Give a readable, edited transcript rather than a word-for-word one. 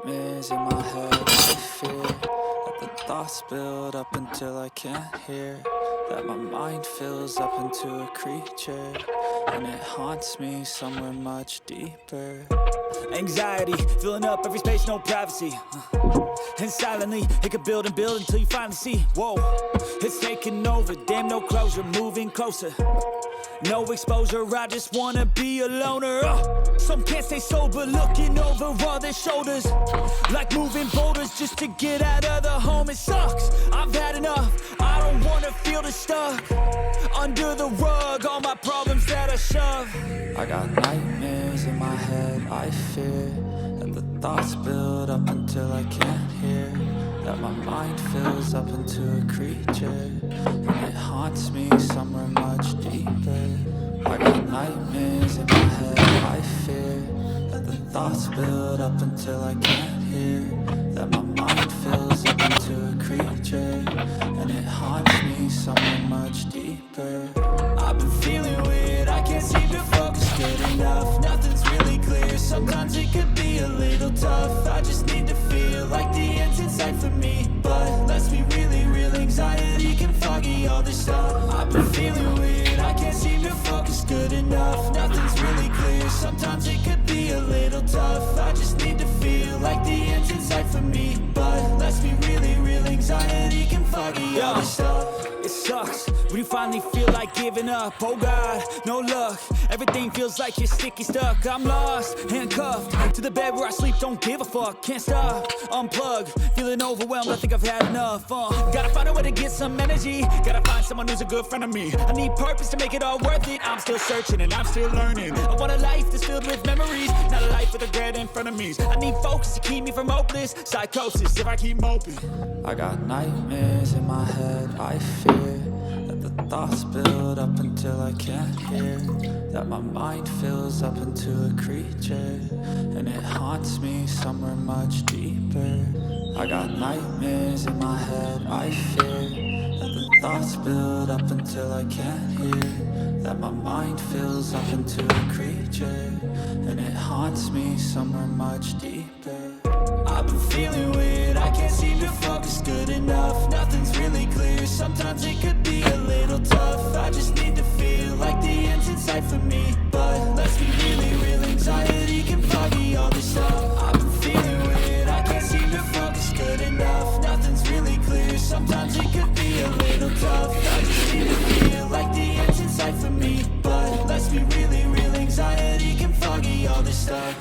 nightmares in my head. I fear that the thoughts build up until I can't hear, that my mind fills up into a creature, and it haunts me somewhere much deeper. Anxiety, filling up every space, no privacy. And silently, it could build and build until you finally see, whoa, it's taking over, damn no closure, moving closer. No exposure, I just wanna be a loner. Some can't stay sober, looking over all their shoulders, like moving boulders just to get out of the home. It sucks, I've had enough, I don't wanna feel the stuck under the rug, all my problems that I shove. I got nightmares in my head. I fear that the thoughts build up until I can't hear, that my mind fills up into a creature, and it haunts me somewhere much deeper. I got nightmares in my head. I fear that the thoughts build up until I can't hear, that my mind fills up into a creature, and it haunts me somewhere much deeper. I've been feeling weird, I can't seem to focus good enough. Nothing's really clear, sometimes it could be a little tough. I just need to feel like the end's in sight for me, but let's be really real, anxiety can foggy all this stuff. I've been feeling weird, I can't seem to focus good enough. Nothing's really clear, sometimes it could be a little tough. I just need to feel like the end's in sight for me, but let's be really real, anxiety can foggy all this stuff. It sucks when you finally feel like giving up. Oh God, no luck, everything feels like you're sticky stuck. I'm lost, handcuffed to the bed where I sleep, don't give a fuck. Can't stop, unplug, feeling overwhelmed, I think I've had enough. Gotta find a way to get some energy, gotta find someone who's a good friend of me. I need purpose to make it all worth it, I'm still searching and I'm still learning. I want a life that's filled with memories, not a life with regret in front of me. I need focus to keep me from hopeless psychosis if I keep moping. I got nightmares in my head. I fear that the thoughts build up until I can't hear, that my mind fills up into a creature, and it haunts me somewhere much deeper. I got nightmares in my head. I fear that the thoughts build up until I can't hear, that my mind fills up into a creature, and it haunts me somewhere much deeper. I've been feeling weird, I can't seem to focus good enough. Nothing's really clear, sometimes it could be a little tough. I just need to feel like the end's in sight for me, but let's be really real, anxiety can foggy all this stuff. I've been feeling weird, I can't seem to focus good enough. Nothing's really clear, sometimes it could be a little tough. I just need to feel like the end's in sight for me, but let's be really real, anxiety can foggy all this stuff.